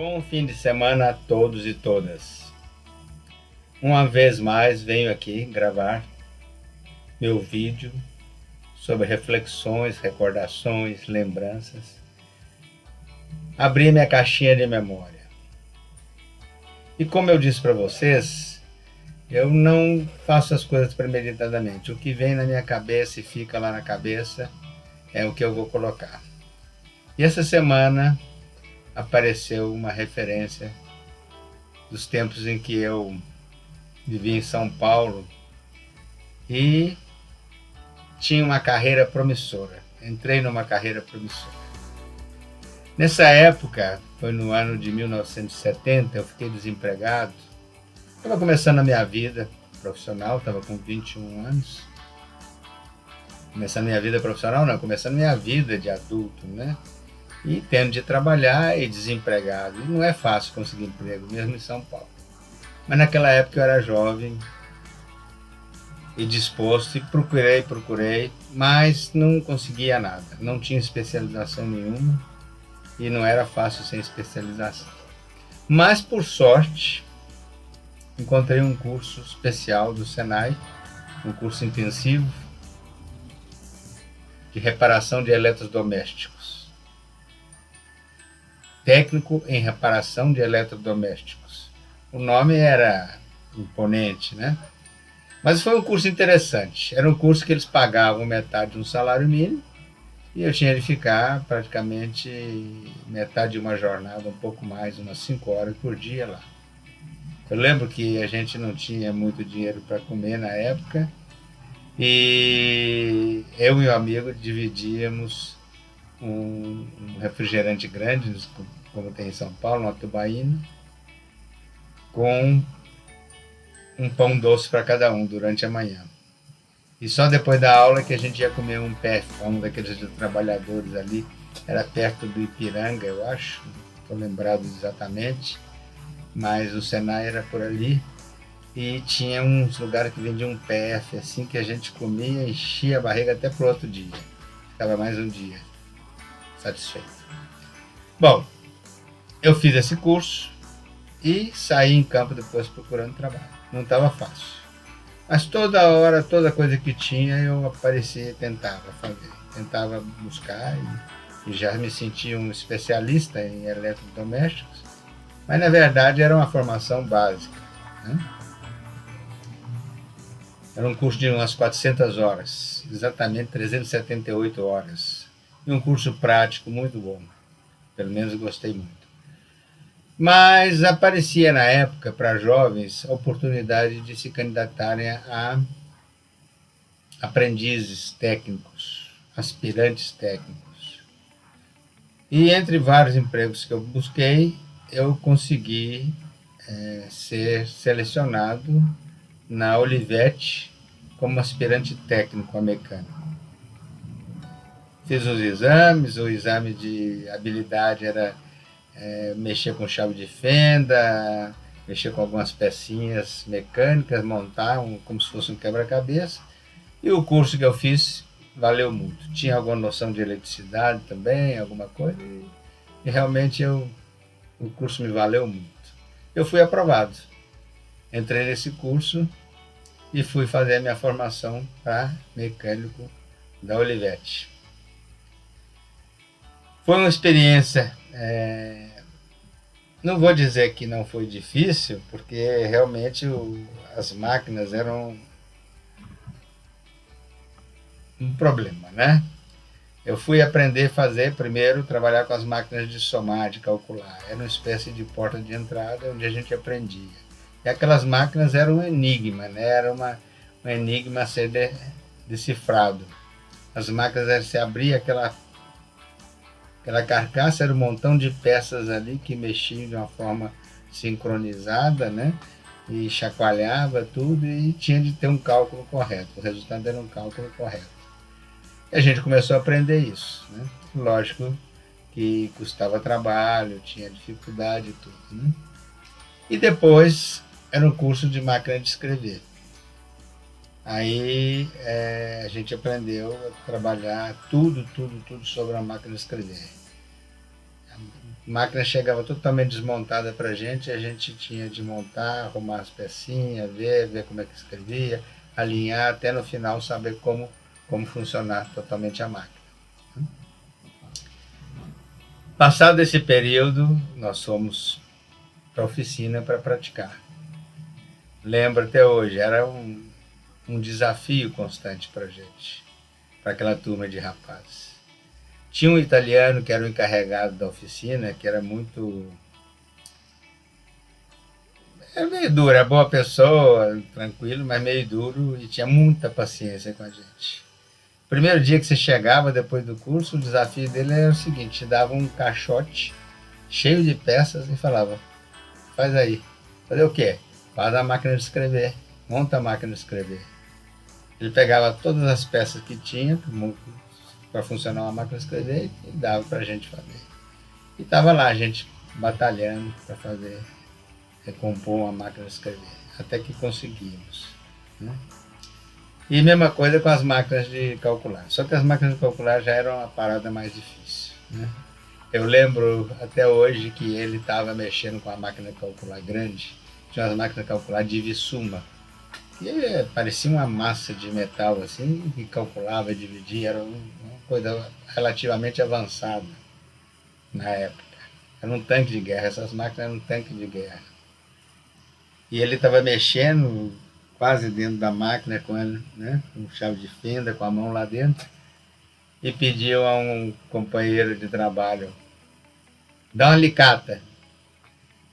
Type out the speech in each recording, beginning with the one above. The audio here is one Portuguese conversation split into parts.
Bom fim de semana a todos e todas. Uma vez mais venho aqui gravar meu vídeo sobre reflexões, recordações, lembranças. Abri minha caixinha de memória. E como eu disse para vocês, eu não faço as coisas premeditadamente. O que vem na minha cabeça e fica lá na cabeça é o que eu vou colocar. E essa semana apareceu uma referência dos tempos em que eu vivi em São Paulo e tinha uma carreira promissora. Entrei numa carreira promissora. Nessa época, foi no ano de 1970, eu fiquei desempregado. Estava começando a minha vida profissional, estava com 21 anos. Começando a minha vida profissional, não, começando a minha vida de adulto, né? E tendo de trabalhar e desempregado. E não é fácil conseguir emprego, mesmo em São Paulo. Mas naquela época eu era jovem e disposto e procurei, mas não conseguia nada. Não tinha especialização nenhuma e não era fácil sem especialização. Mas, por sorte, encontrei um curso especial do Senai, um curso intensivo de reparação de eletrodomésticos. Técnico em reparação de eletrodomésticos. O nome era imponente, né? Mas foi um curso interessante. Era um curso que eles pagavam metade de um salário mínimo e eu tinha de ficar praticamente metade de uma jornada, um pouco mais, umas 5 horas por dia lá. Eu lembro que a gente não tinha muito dinheiro para comer na época e eu e o amigo dividíamos um refrigerante grande, como tem em São Paulo, uma tubaína, com um pão doce para cada um durante a manhã. E só depois da aula que a gente ia comer um PF, daqueles de trabalhadores ali, era perto do Ipiranga, eu acho, não estou lembrado exatamente, mas o Senai era por ali, e tinha uns lugares que vendiam um PF, assim, que a gente comia, enchia a barriga até pro outro dia. Ficava mais um dia satisfeito. Bom, eu fiz esse curso e saí em campo depois procurando trabalho. Não estava fácil. Mas toda hora, toda coisa que tinha, eu aparecia e tentava fazer. Tentava buscar e já me sentia um especialista em eletrodomésticos. Mas, na verdade, era uma formação básica, né? Era um curso de umas 400 horas, exatamente 378 horas. E um curso prático muito bom. Pelo menos eu gostei muito. Mas aparecia na época para jovens a oportunidade de se candidatarem a aprendizes técnicos, aspirantes técnicos. E entre vários empregos que eu busquei, eu consegui ser selecionado na Olivetti como aspirante técnico a mecânico. Fiz os exames, o exame de habilidade era mexer com chave de fenda, mexer com algumas pecinhas mecânicas, montar como se fosse um quebra-cabeça. E o curso que eu fiz valeu muito. Tinha alguma noção de eletricidade também, alguma coisa, e realmente o curso me valeu muito. Eu fui aprovado. Entrei nesse curso e fui fazer a minha formação para mecânico da Olivetti. Foi uma experiência, não vou dizer que não foi difícil, porque realmente as máquinas eram um problema, né? Eu fui aprender a fazer, primeiro, trabalhar com as máquinas de somar, de calcular. Era uma espécie de porta de entrada onde a gente aprendia. E aquelas máquinas eram um enigma, né? Era um enigma a ser decifrado. As máquinas, você abria aquela carcaça, era um montão de peças ali que mexiam de uma forma sincronizada, né? E chacoalhava tudo e tinha de ter um cálculo correto. O resultado era um cálculo correto. E a gente começou a aprender isso, né? Lógico que custava trabalho, tinha dificuldade e tudo, né? E depois era um curso de máquina de escrever. Aí a gente aprendeu a trabalhar tudo sobre a máquina de escrever. A máquina chegava totalmente desmontada para a gente tinha de montar, arrumar as pecinhas, ver como é que escrevia, alinhar, até no final saber como funcionar totalmente a máquina. Passado esse período, nós fomos para a oficina para praticar. Lembro até hoje, era um desafio constante para a gente, para aquela turma de rapazes. Tinha um italiano que era o encarregado da oficina, que era meio duro, era boa pessoa, tranquilo, mas meio duro e tinha muita paciência com a gente. Primeiro dia que você chegava depois do curso, o desafio dele era o seguinte: te dava um caixote cheio de peças e falava, faz aí. Fazer o quê? Faz a máquina de escrever, monta a máquina de escrever. Ele pegava todas as peças que tinha para funcionar uma máquina de escrever e dava para a gente fazer. E estava lá a gente batalhando para fazer, recompor uma máquina de escrever, até que conseguimos. Né? E mesma coisa com as máquinas de calcular. Só que as máquinas de calcular já eram uma parada mais difícil. Né? Eu lembro até hoje que ele estava mexendo com a máquina de calcular grande. Tinha umas máquinas de calcular de Vissuma, que parecia uma massa de metal assim, que calculava, dividia, era uma coisa relativamente avançada na época. Era um tanque de guerra, essas máquinas eram um tanque de guerra. E ele estava mexendo quase dentro da máquina com ele, né, com chave de fenda, com a mão lá dentro, e pediu a um companheiro de trabalho, dá uma alicata.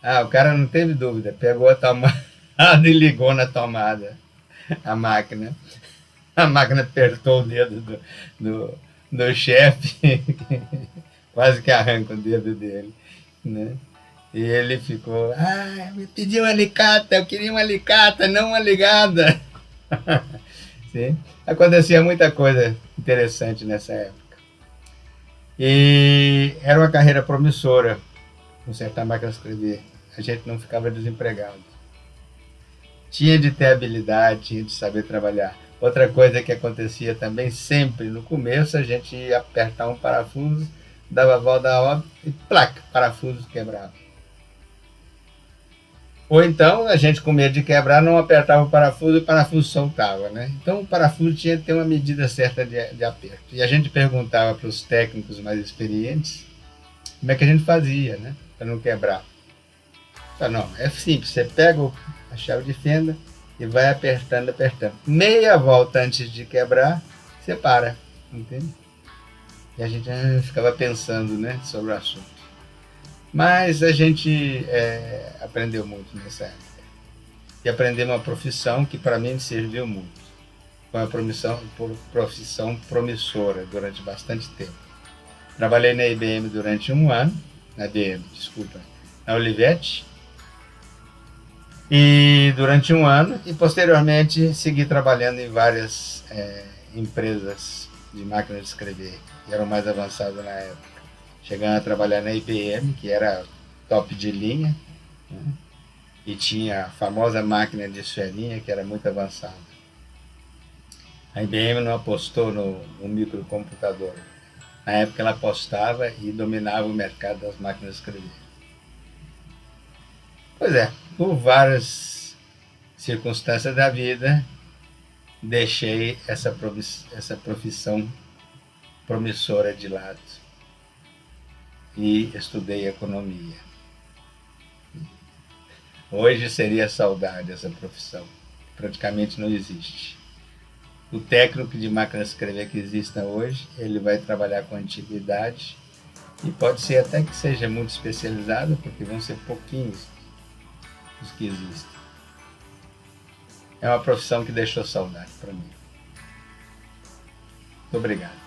Ah, o cara não teve dúvida, pegou a tomada e ligou na tomada a máquina. A máquina apertou o dedo do chefe, quase que arranca o dedo dele. Né? E ele ficou, me pediu uma alicata, eu queria uma alicata, não uma ligada. Sim? Acontecia muita coisa interessante nessa época. E era uma carreira promissora, consertar máquina de escrever. A gente não ficava desempregado. Tinha de ter habilidade, tinha de saber trabalhar. Outra coisa que acontecia também, sempre no começo, a gente ia apertar um parafuso, dava a volta da obra e placa, parafuso quebrava. Ou então, a gente com medo de quebrar, não apertava o parafuso soltava. Né? Então, o parafuso tinha que ter uma medida certa de aperto. E a gente perguntava para os técnicos mais experientes como é que a gente fazia, né? Para não quebrar. Não, é simples, você pega a chave de fenda e vai apertando. Meia volta antes de quebrar, você para, entende? E a gente ficava pensando, né, sobre o assunto. Mas a gente aprendeu muito nessa época. E aprendeu uma profissão que para mim serviu muito. Foi uma profissão promissora durante bastante tempo. Trabalhei na IBM durante um ano, na Olivetti, e durante um ano, e posteriormente segui trabalhando em várias empresas de máquina de escrever, que eram mais avançadas na época. Chegando a trabalhar na IBM, que era top de linha, né? E tinha a famosa máquina de esferinha, que era muito avançada. A IBM não apostou no microcomputador. Na época ela apostava e dominava o mercado das máquinas de escrever. Pois é, por várias circunstâncias da vida, deixei essa profissão promissora de lado e estudei economia. Hoje seria saudade essa profissão, praticamente não existe. O técnico de máquina de escrever que exista hoje, ele vai trabalhar com antiguidade e pode ser até que seja muito especializado, porque vão ser pouquinhos os que existem. É uma profissão que deixou saudade para mim. Muito obrigado.